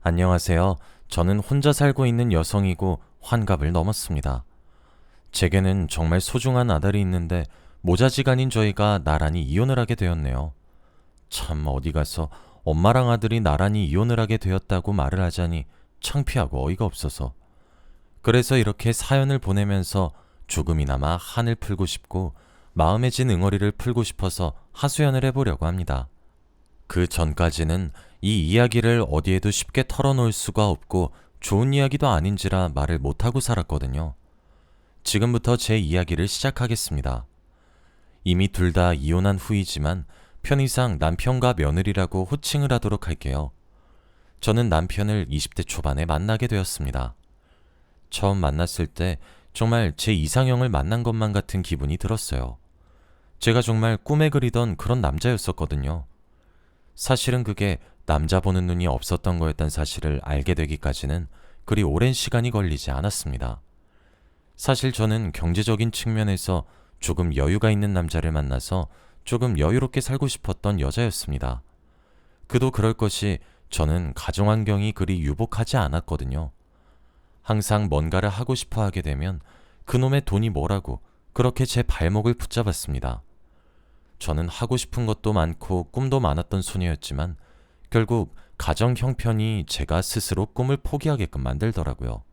안녕하세요. 저는 혼자 살고 있는 여성이고 환갑을 넘었습니다. 제게는 정말 소중한 아들이 있는데 모자지간인 저희가 나란히 이혼을 하게 되었네요. 참 어디 가서 엄마랑 아들이 나란히 이혼을 하게 되었다고 말을 하자니 창피하고 어이가 없어서. 그래서 이렇게 사연을 보내면서 조금이나마 한을 풀고 싶고 마음에 진 응어리를 풀고 싶어서 하소연을 해보려고 합니다. 그 전까지는 이 이야기를 어디에도 쉽게 털어놓을 수가 없고 좋은 이야기도 아닌지라 말을 못하고 살았거든요. 지금부터 제 이야기를 시작하겠습니다. 이미 둘 다 이혼한 후이지만 편의상 남편과 며느리라고 호칭을 하도록 할게요. 저는 남편을 20대 초반에 만나게 되었습니다. 처음 만났을 때 정말 제 이상형을 만난 것만 같은 기분이 들었어요. 제가 정말 꿈에 그리던 그런 남자였었거든요. 사실은 그게 남자 보는 눈이 없었던 거였단 사실을 알게 되기까지는 그리 오랜 시간이 걸리지 않았습니다. 사실 저는 경제적인 측면에서 조금 여유가 있는 남자를 만나서 조금 여유롭게 살고 싶었던 여자였습니다. 그도 그럴 것이 저는 가정환경이 그리 유복하지 않았거든요. 항상 뭔가를 하고 싶어 하게 되면 그놈의 돈이 뭐라고 그렇게 제 발목을 붙잡았습니다. 저는 하고 싶은 것도 많고 꿈도 많았던 소녀였지만 결국 가정 형편이 제가 스스로 꿈을 포기하게끔 만들더라고요.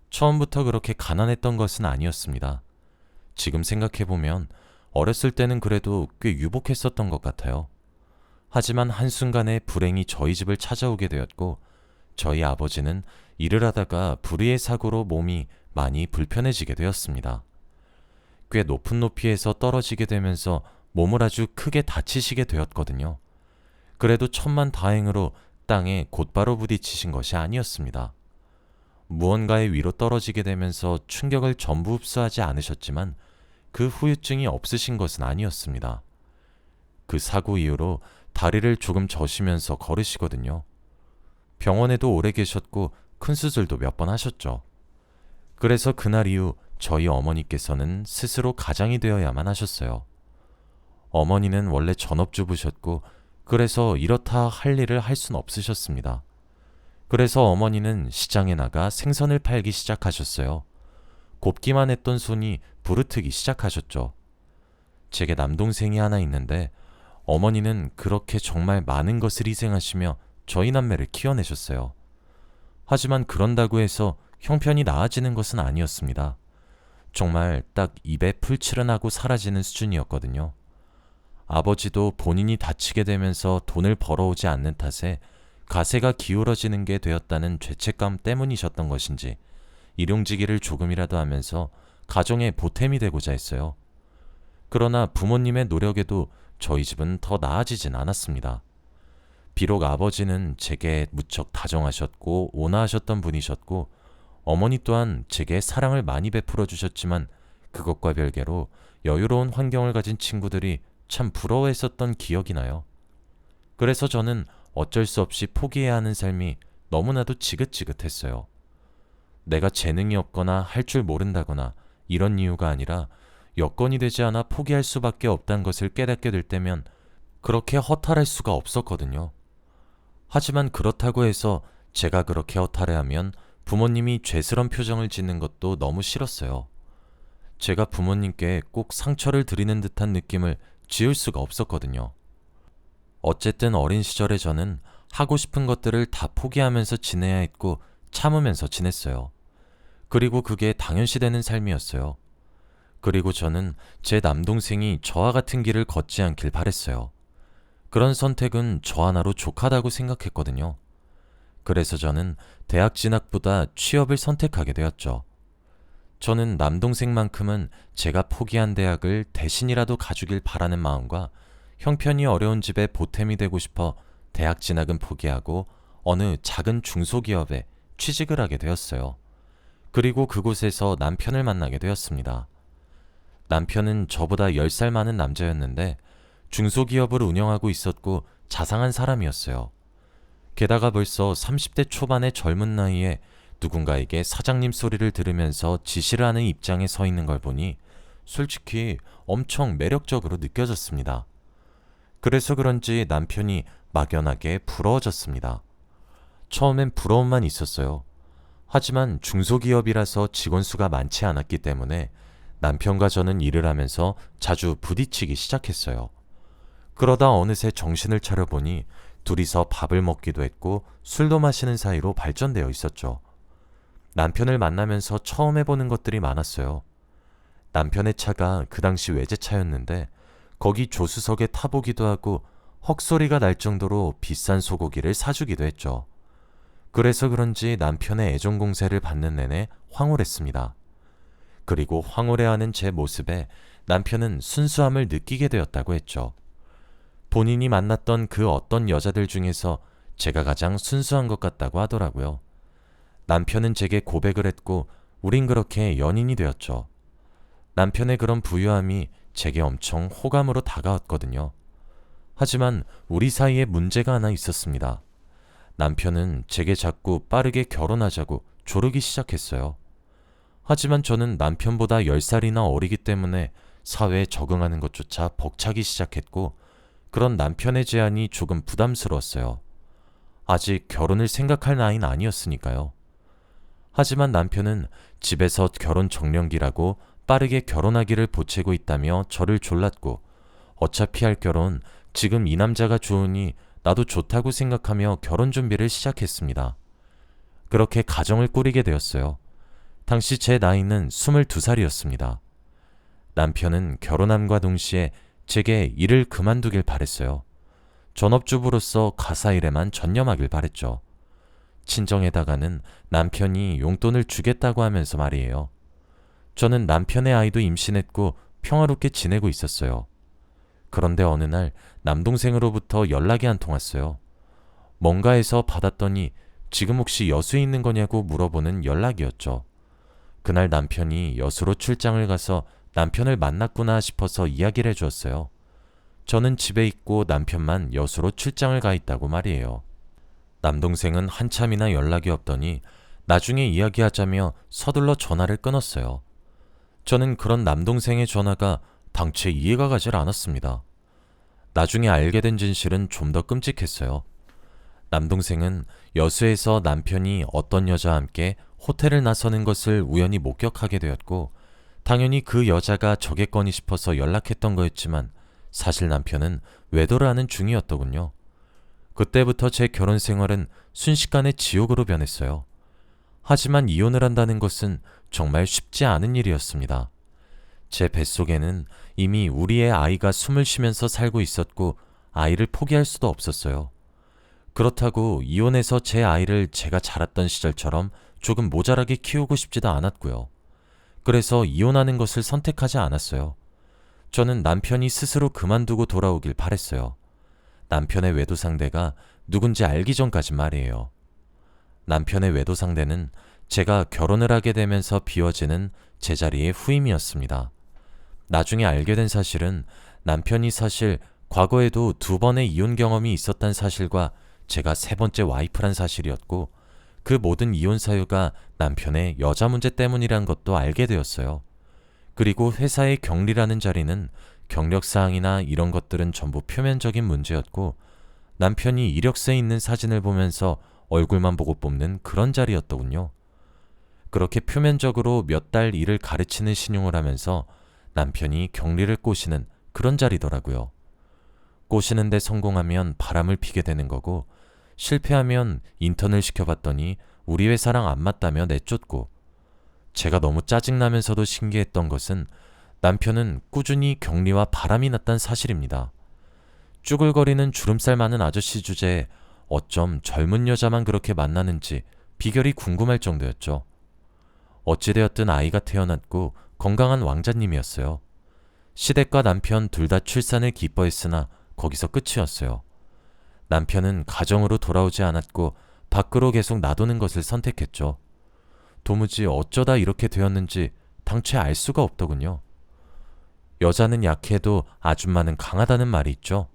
처음부터 그렇게 가난했던 것은 아니었습니다. 지금 생각해보면 어렸을 때는 그래도 꽤 유복했었던 것 같아요. 하지만 한순간에 불행이 저희 집을 찾아오게 되었고 저희 아버지는 일을 하다가 불의의 사고로 몸이 많이 불편해지게 되었습니다. 꽤 높은 높이에서 떨어지게 되면서 몸을 아주 크게 다치시게 되었거든요. 그래도 천만다행으로 땅에 곧바로 부딪히신 것이 아니었습니다. 무언가의 위로 떨어지게 되면서 충격을 전부 흡수하지 않으셨지만 그 후유증이 없으신 것은 아니었습니다. 그 사고 이후로 다리를 조금 저시면서 걸으시거든요. 병원에도 오래 계셨고 큰 수술도 몇 번 하셨죠. 그래서 그날 이후 저희 어머니께서는 스스로 가장이 되어야만 하셨어요. 어머니는 원래 전업주부셨고 그래서 이렇다 할 일을 할 순 없으셨습니다. 그래서 어머니는 시장에 나가 생선을 팔기 시작하셨어요. 곱기만 했던 손이 부르트기 시작하셨죠. 제게 남동생이 하나 있는데 어머니는 그렇게 정말 많은 것을 희생하시며 저희 남매를 키워내셨어요. 하지만 그런다고 해서 형편이 나아지는 것은 아니었습니다. 정말 딱 입에 풀칠을 하고 사라지는 수준이었거든요. 아버지도 본인이 다치게 되면서 돈을 벌어오지 않는 탓에 가세가 기울어지는 게 되었다는 죄책감 때문이셨던 것인지 일용직일을 조금이라도 하면서 가정의 보탬이 되고자 했어요. 그러나 부모님의 노력에도 저희 집은 더 나아지진 않았습니다. 비록 아버지는 제게 무척 다정하셨고 온화하셨던 분이셨고 어머니 또한 제게 사랑을 많이 베풀어 주셨지만 그것과 별개로 여유로운 환경을 가진 친구들이 참 부러워했었던 기억이 나요. 그래서 저는 어쩔 수 없이 포기해야 하는 삶이 너무나도 지긋지긋했어요. 내가 재능이 없거나 할 줄 모른다거나 이런 이유가 아니라 여건이 되지 않아 포기할 수밖에 없다는 것을 깨닫게 될 때면 그렇게 허탈할 수가 없었거든요. 하지만 그렇다고 해서 제가 그렇게 허탈해하면 부모님이 죄스런 표정을 짓는 것도 너무 싫었어요. 제가 부모님께 꼭 상처를 드리는 듯한 느낌을 지울 수가 없었거든요. 어쨌든 어린 시절에 저는 하고 싶은 것들을 다 포기하면서 지내야 했고 참으면서 지냈어요. 그리고 그게 당연시되는 삶이었어요. 그리고 저는 제 남동생이 저와 같은 길을 걷지 않길 바랬어요. 그런 선택은 저 하나로 족하다고 생각했거든요. 그래서 저는 대학 진학보다 취업을 선택하게 되었죠. 저는 남동생만큼은 제가 포기한 대학을 대신이라도 가주길 바라는 마음과 형편이 어려운 집에 보탬이 되고 싶어 대학 진학은 포기하고 어느 작은 중소기업에 취직을 하게 되었어요. 그리고 그곳에서 남편을 만나게 되었습니다. 남편은 저보다 10살 많은 남자였는데 중소기업을 운영하고 있었고 자상한 사람이었어요. 게다가 벌써 30대 초반의 젊은 나이에 누군가에게 사장님 소리를 들으면서 지시를 하는 입장에 서 있는 걸 보니 솔직히 엄청 매력적으로 느껴졌습니다. 그래서 그런지 남편이 막연하게 부러워졌습니다. 처음엔 부러움만 있었어요. 하지만 중소기업이라서 직원 수가 많지 않았기 때문에 남편과 저는 일을 하면서 자주 부딪히기 시작했어요. 그러다 어느새 정신을 차려보니 둘이서 밥을 먹기도 했고 술도 마시는 사이로 발전되어 있었죠. 남편을 만나면서 처음 해보는 것들이 많았어요. 남편의 차가 그 당시 외제차였는데 거기 조수석에 타보기도 하고 헉소리가 날 정도로 비싼 소고기를 사주기도 했죠. 그래서 그런지 남편의 애정 공세를 받는 내내 황홀했습니다. 그리고 황홀해하는 제 모습에 남편은 순수함을 느끼게 되었다고 했죠. 본인이 만났던 그 어떤 여자들 중에서 제가 가장 순수한 것 같다고 하더라고요. 남편은 제게 고백을 했고 우린 그렇게 연인이 되었죠. 남편의 그런 부유함이 제게 엄청 호감으로 다가왔거든요. 하지만 우리 사이에 문제가 하나 있었습니다. 남편은 제게 자꾸 빠르게 결혼하자고 조르기 시작했어요. 하지만 저는 남편보다 10살이나 어리기 때문에 사회에 적응하는 것조차 벅차기 시작했고 그런 남편의 제안이 조금 부담스러웠어요. 아직 결혼을 생각할 나이는 아니었으니까요. 하지만 남편은 집에서 결혼 정년기라고 빠르게 결혼하기를 보채고 있다며 저를 졸랐고 어차피 할 결혼 지금 이 남자가 좋으니 나도 좋다고 생각하며 결혼 준비를 시작했습니다. 그렇게 가정을 꾸리게 되었어요. 당시 제 나이는 22살이었습니다. 남편은 결혼함과 동시에 제게 일을 그만두길 바랬어요. 전업주부로서 가사 일에만 전념하길 바랬죠. 친정에다가는 남편이 용돈을 주겠다고 하면서 말이에요. 저는 남편의 아이도 임신했고 평화롭게 지내고 있었어요. 그런데 어느 날 남동생으로부터 연락이 한 통 왔어요. 뭔가 해서 받았더니 지금 혹시 여수에 있는 거냐고 물어보는 연락이었죠. 그날 남편이 여수로 출장을 가서 남편을 만났구나 싶어서 이야기를 해주었어요. 저는 집에 있고 남편만 여수로 출장을 가 있다고 말이에요. 남동생은 한참이나 연락이 없더니 나중에 이야기하자며 서둘러 전화를 끊었어요. 저는 그런 남동생의 전화가 당최 이해가 가질 않았습니다. 나중에 알게 된 진실은 좀 더 끔찍했어요. 남동생은 여수에서 남편이 어떤 여자와 함께 호텔을 나서는 것을 우연히 목격하게 되었고 당연히 그 여자가 저겠거니 싶어서 연락했던 거였지만 사실 남편은 외도를 하는 중이었더군요. 그때부터 제 결혼 생활은 순식간에 지옥으로 변했어요. 하지만 이혼을 한다는 것은 정말 쉽지 않은 일이었습니다. 제 뱃속에는 이미 우리의 아이가 숨을 쉬면서 살고 있었고 아이를 포기할 수도 없었어요. 그렇다고 이혼해서 제 아이를 제가 자랐던 시절처럼 조금 모자라게 키우고 싶지도 않았고요. 그래서 이혼하는 것을 선택하지 않았어요. 저는 남편이 스스로 그만두고 돌아오길 바랬어요. 남편의 외도 상대가 누군지 알기 전까지 말이에요. 남편의 외도 상대는 제가 결혼을 하게 되면서 비워지는 제자리의 후임이었습니다. 나중에 알게 된 사실은 남편이 사실 과거에도 2번의 이혼 경험이 있었다는 사실과 제가 3번째 와이프란 사실이었고 그 모든 이혼 사유가 남편의 여자 문제 때문이란 것도 알게 되었어요. 그리고 회사의 격리라는 자리는 경력사항이나 이런 것들은 전부 표면적인 문제였고 남편이 이력서에 있는 사진을 보면서 얼굴만 보고 뽑는 그런 자리였더군요. 그렇게 표면적으로 몇 달 일을 가르치는 신용을 하면서 남편이 격리를 꼬시는 그런 자리더라고요. 꼬시는데 성공하면 바람을 피게 되는 거고 실패하면 인턴을 시켜봤더니 우리 회사랑 안 맞다며 내쫓고 제가 너무 짜증나면서도 신기했던 것은 남편은 꾸준히 격리와 바람이 났다는 사실입니다. 쭈글거리는 주름살 많은 아저씨 주제에 어쩜 젊은 여자만 그렇게 만나는지 비결이 궁금할 정도였죠. 어찌되었든 아이가 태어났고 건강한 왕자님이었어요. 시댁과 남편 둘 다 출산을 기뻐했으나 거기서 끝이었어요. 남편은 가정으로 돌아오지 않았고 밖으로 계속 놔두는 것을 선택했죠. 도무지 어쩌다 이렇게 되었는지 당최 알 수가 없더군요. 여자는 약해도 아줌마는 강하다는 말이 있죠.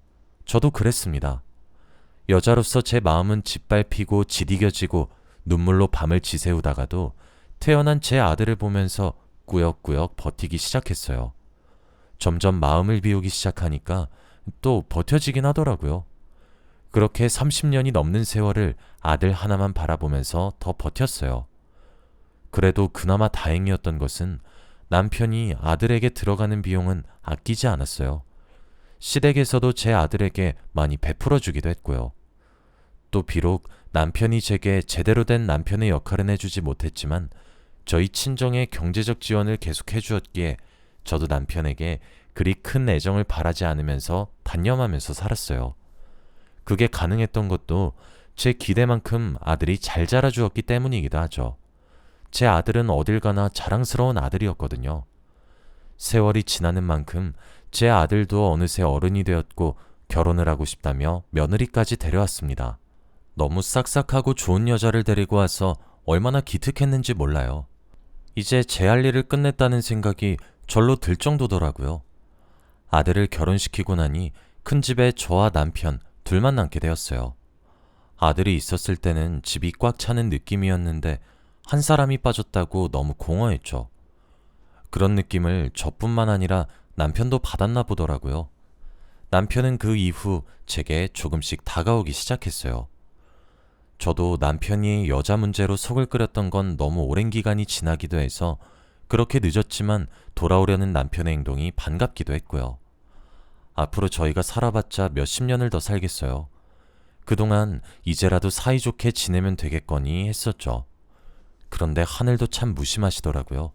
저도 그랬습니다. 여자로서 제 마음은 짓밟히고 지디겨지고 눈물로 밤을 지새우다가도 태어난 제 아들을 보면서 꾸역꾸역 버티기 시작했어요. 점점 마음을 비우기 시작하니까 또 버텨지긴 하더라고요. 그렇게 30년이 넘는 세월을 아들 하나만 바라보면서 더 버텼어요. 그래도 그나마 다행이었던 것은 남편이 아들에게 들어가는 비용은 아끼지 않았어요. 시댁에서도 제 아들에게 많이 베풀어 주기도 했고요. 또 비록 남편이 제게 제대로 된 남편의 역할은 해주지 못했지만 저희 친정의 경제적 지원을 계속 해주었기에 저도 남편에게 그리 큰 애정을 바라지 않으면서 단념하면서 살았어요. 그게 가능했던 것도 제 기대만큼 아들이 잘 자라주었기 때문이기도 하죠. 제 아들은 어딜 가나 자랑스러운 아들이었거든요. 세월이 지나는 만큼 제 아들도 어느새 어른이 되었고 결혼을 하고 싶다며 며느리까지 데려왔습니다. 너무 싹싹하고 좋은 여자를 데리고 와서 얼마나 기특했는지 몰라요. 이제 제 할 일을 끝냈다는 생각이 절로 들 정도더라고요. 아들을 결혼시키고 나니 큰 집에 저와 남편 둘만 남게 되었어요. 아들이 있었을 때는 집이 꽉 차는 느낌이었는데 한 사람이 빠졌다고 너무 공허했죠. 그런 느낌을 저뿐만 아니라 남편도 받았나 보더라고요. 남편은 그 이후 제게 조금씩 다가오기 시작했어요. 저도 남편이 여자 문제로 속을 끓였던 건 너무 오랜 기간이 지나기도 해서 그렇게 늦었지만 돌아오려는 남편의 행동이 반갑기도 했고요. 앞으로 저희가 살아봤자 몇십 년을 더 살겠어요. 그동안 이제라도 사이좋게 지내면 되겠거니 했었죠. 그런데 하늘도 참 무심하시더라고요.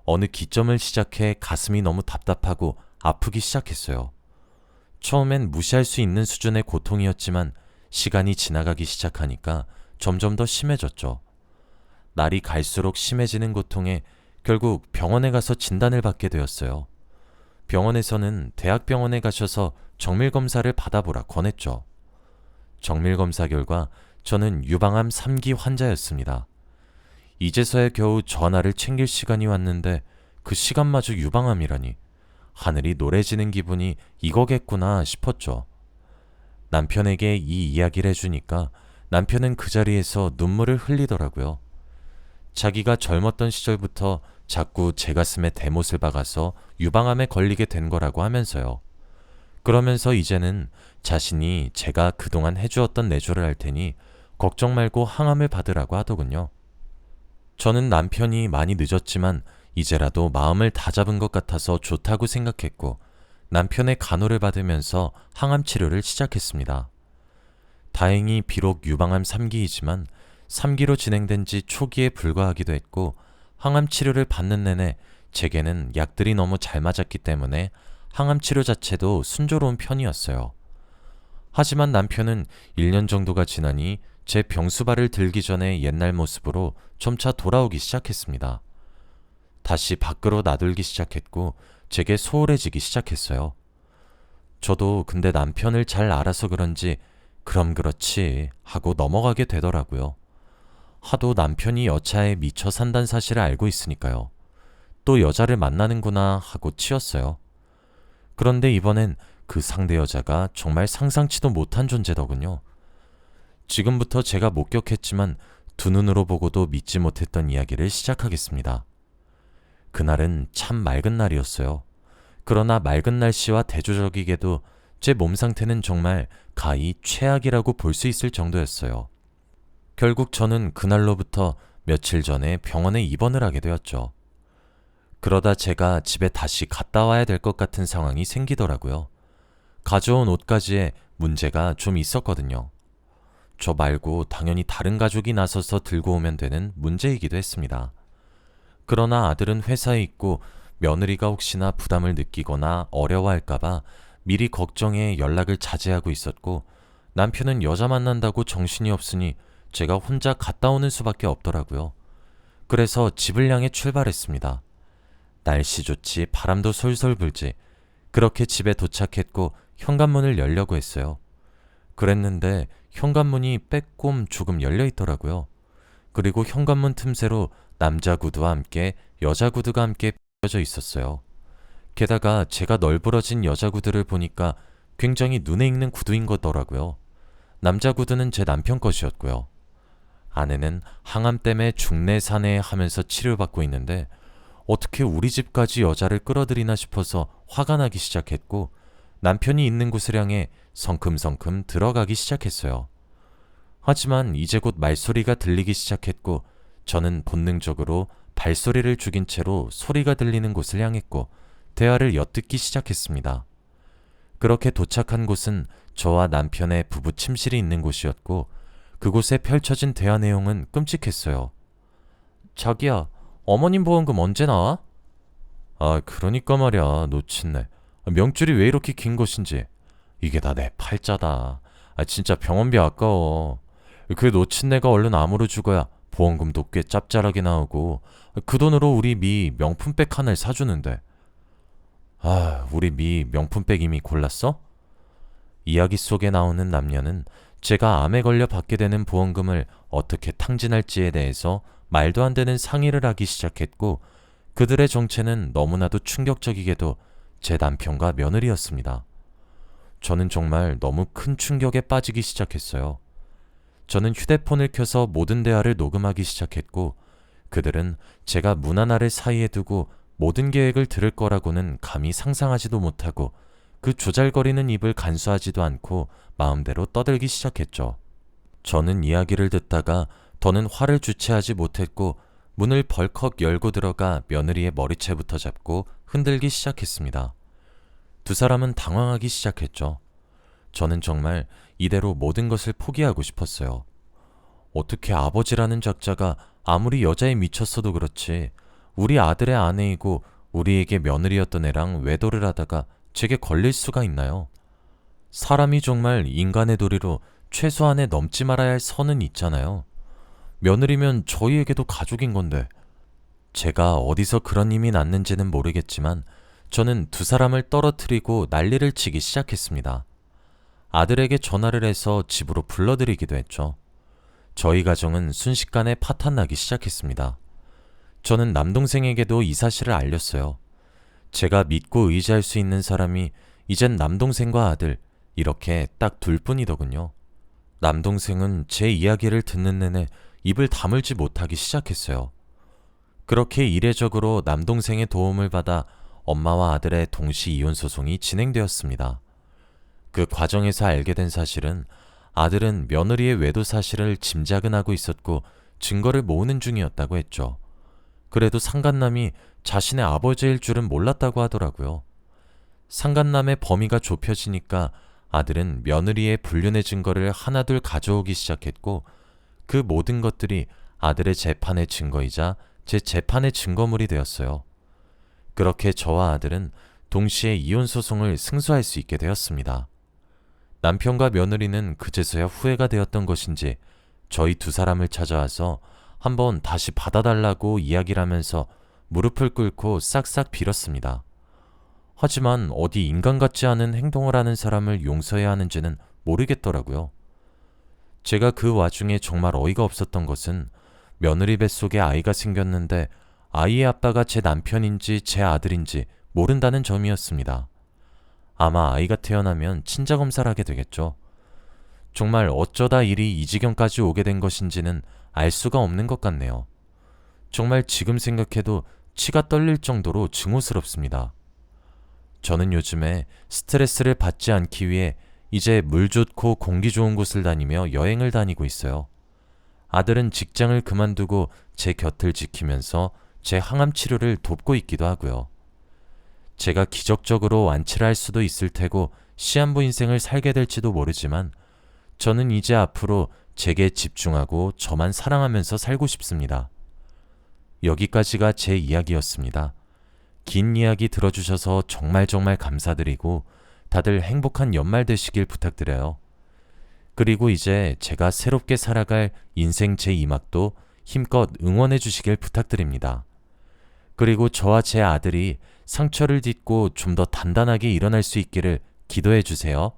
어느 기점을 시작해 가슴이 너무 답답하고 아프기 시작했어요. 처음엔 무시할 수 있는 수준의 고통이었지만 시간이 지나가기 시작하니까 점점 더 심해졌죠. 날이 갈수록 심해지는 고통에 결국 병원에 가서 진단을 받게 되었어요. 병원에서는 대학병원에 가셔서 정밀검사를 받아보라 권했죠. 정밀검사 결과 저는 유방암 3기 환자였습니다. 이제서야 겨우 전화를 챙길 시간이 왔는데 그 시간마저 유방암이라니 하늘이 노래지는 기분이 이거겠구나 싶었죠. 남편에게 이 이야기를 해주니까 남편은 그 자리에서 눈물을 흘리더라고요. 자기가 젊었던 시절부터 자꾸 제 가슴에 대못을 박아서 유방암에 걸리게 된 거라고 하면서요. 그러면서 이제는 자신이 제가 그동안 해주었던 내조를 할 테니 걱정 말고 항암을 받으라고 하더군요. 저는 남편이 많이 늦었지만 이제라도 마음을 다잡은 것 같아서 좋다고 생각했고 남편의 간호를 받으면서 항암 치료를 시작했습니다. 다행히 비록 유방암 3기이지만 3기로 진행된 지 초기에 불과하기도 했고 항암 치료를 받는 내내 제게는 약들이 너무 잘 맞았기 때문에 항암 치료 자체도 순조로운 편이었어요. 하지만 남편은 1년 정도가 지나니 제 병수발을 들기 전에 옛날 모습으로 점차 돌아오기 시작했습니다. 다시 밖으로 나돌기 시작했고 제게 소홀해지기 시작했어요. 저도 근데 남편을 잘 알아서 그런지 그럼 그렇지 하고 넘어가게 되더라고요. 하도 남편이 여차에 미쳐 산다는 사실을 알고 있으니까요. 또 여자를 만나는구나 하고 치였어요. 그런데 이번엔 그 상대 여자가 정말 상상치도 못한 존재더군요. 지금부터 제가 목격했지만 두 눈으로 보고도 믿지 못했던 이야기를 시작하겠습니다. 그날은 참 맑은 날이었어요. 그러나 맑은 날씨와 대조적이게도 제 몸 상태는 정말 가히 최악이라고 볼 수 있을 정도였어요. 결국 저는 그날로부터 며칠 전에 병원에 입원을 하게 되었죠. 그러다 제가 집에 다시 갔다 와야 될 것 같은 상황이 생기더라고요. 가져온 옷가지에 문제가 좀 있었거든요. 저 말고 당연히 다른 가족이 나서서 들고 오면 되는 문제이기도 했습니다. 그러나 아들은 회사에 있고 며느리가 혹시나 부담을 느끼거나 어려워할까봐 미리 걱정해 연락을 자제하고 있었고 남편은 여자 만난다고 정신이 없으니 제가 혼자 갔다 오는 수밖에 없더라고요. 그래서 집을 향해 출발했습니다. 날씨 좋지 바람도 솔솔 불지 그렇게 집에 도착했고 현관문을 열려고 했어요. 그랬는데 현관문이 빼꼼 조금 열려 있더라고요. 그리고 현관문 틈새로 남자 구두와 함께 여자 구두가 함께 펴져 있었어요. 게다가 제가 널브러진 여자 구두를 보니까 굉장히 눈에 익는 구두인 거더라고요. 남자 구두는 제 남편 것이었고요. 아내는 항암 때문에 중내산해 하면서 치료받고 있는데 어떻게 우리 집까지 여자를 끌어들이나 싶어서 화가 나기 시작했고 남편이 있는 곳을 향해 성큼성큼 들어가기 시작했어요. 하지만 이제 곧 말소리가 들리기 시작했고 저는 본능적으로 발소리를 죽인 채로 소리가 들리는 곳을 향했고 대화를 엿듣기 시작했습니다. 그렇게 도착한 곳은 저와 남편의 부부 침실이 있는 곳이었고 그곳에 펼쳐진 대화 내용은 끔찍했어요. 자기야, 어머님 보험금 언제 나와? 아, 그러니까 말이야, 놓친네. 명줄이 왜 이렇게 긴 것인지. 이게 다 내 팔자다. 아, 진짜 병원비 아까워. 그 놓친네가 얼른 암으로 죽어야 보험금도 꽤 짭짤하게 나오고 그 돈으로 우리 미 명품백 하나를 사주는데. 아, 우리 미 명품백 이미 골랐어? 이야기 속에 나오는 남녀는 제가 암에 걸려 받게 되는 보험금을 어떻게 탕진할지에 대해서 말도 안 되는 상의를 하기 시작했고 그들의 정체는 너무나도 충격적이게도 제 남편과 며느리였습니다. 저는 정말 너무 큰 충격에 빠지기 시작했어요. 저는 휴대폰을 켜서 모든 대화를 녹음하기 시작했고 그들은 제가 문 하나를 사이에 두고 모든 계획을 들을 거라고는 감히 상상하지도 못하고 그 조잘거리는 입을 간수하지도 않고 마음대로 떠들기 시작했죠. 저는 이야기를 듣다가 더는 화를 주체하지 못했고 문을 벌컥 열고 들어가 며느리의 머리채부터 잡고 흔들기 시작했습니다. 두 사람은 당황하기 시작했죠. 저는 정말 이대로 모든 것을 포기하고 싶었어요. 어떻게 아버지라는 작자가 아무리 여자에 미쳤어도 그렇지 우리 아들의 아내이고 우리에게 며느리였던 애랑 외도를 하다가 제게 걸릴 수가 있나요? 사람이 정말 인간의 도리로 최소한에 넘지 말아야 할 선은 있잖아요. 며느리면 저희에게도 가족인 건데. 제가 어디서 그런 힘이 났는지는 모르겠지만 저는 두 사람을 떨어뜨리고 난리를 치기 시작했습니다. 아들에게 전화를 해서 집으로 불러들이기도 했죠. 저희 가정은 순식간에 파탄나기 시작했습니다. 저는 남동생에게도 이 사실을 알렸어요. 제가 믿고 의지할 수 있는 사람이 이젠 남동생과 아들 이렇게 딱 둘뿐이더군요. 남동생은 제 이야기를 듣는 내내 입을 다물지 못하기 시작했어요. 그렇게 이례적으로 남동생의 도움을 받아 엄마와 아들의 동시 이혼 소송이 진행되었습니다. 그 과정에서 알게 된 사실은 아들은 며느리의 외도 사실을 짐작은 하고 있었고 증거를 모으는 중이었다고 했죠. 그래도 상간남이 자신의 아버지일 줄은 몰랐다고 하더라고요. 상간남의 범위가 좁혀지니까 아들은 며느리의 불륜의 증거를 하나둘 가져오기 시작했고 그 모든 것들이 아들의 재판의 증거이자 제 재판의 증거물이 되었어요. 그렇게 저와 아들은 동시에 이혼 소송을 승소할 수 있게 되었습니다. 남편과 며느리는 그제서야 후회가 되었던 것인지 저희 두 사람을 찾아와서 한번 다시 받아달라고 이야기를 하면서 무릎을 꿇고 싹싹 빌었습니다. 하지만 어디 인간 같지 않은 행동을 하는 사람을 용서해야 하는지는 모르겠더라고요. 제가 그 와중에 정말 어이가 없었던 것은 며느리 뱃속에 아이가 생겼는데 아이의 아빠가 제 남편인지 제 아들인지 모른다는 점이었습니다. 아마 아이가 태어나면 친자검사를 하게 되겠죠. 정말 어쩌다 일이 이 지경까지 오게 된 것인지는 알 수가 없는 것 같네요. 정말 지금 생각해도 치가 떨릴 정도로 증오스럽습니다. 저는 요즘에 스트레스를 받지 않기 위해 이제 물 좋고 공기 좋은 곳을 다니며 여행을 다니고 있어요. 아들은 직장을 그만두고 제 곁을 지키면서 제 항암 치료를 돕고 있기도 하고요. 제가 기적적으로 완치를 할 수도 있을 테고 시한부 인생을 살게 될지도 모르지만 저는 이제 앞으로 제게 집중하고 저만 사랑하면서 살고 싶습니다. 여기까지가 제 이야기였습니다. 긴 이야기 들어주셔서 정말 감사드리고 다들 행복한 연말 되시길 부탁드려요. 그리고 이제 제가 새롭게 살아갈 인생 제2막도 힘껏 응원해 주시길 부탁드립니다. 그리고 저와 제 아들이 상처를 딛고 좀 더 단단하게 일어날 수 있기를 기도해 주세요.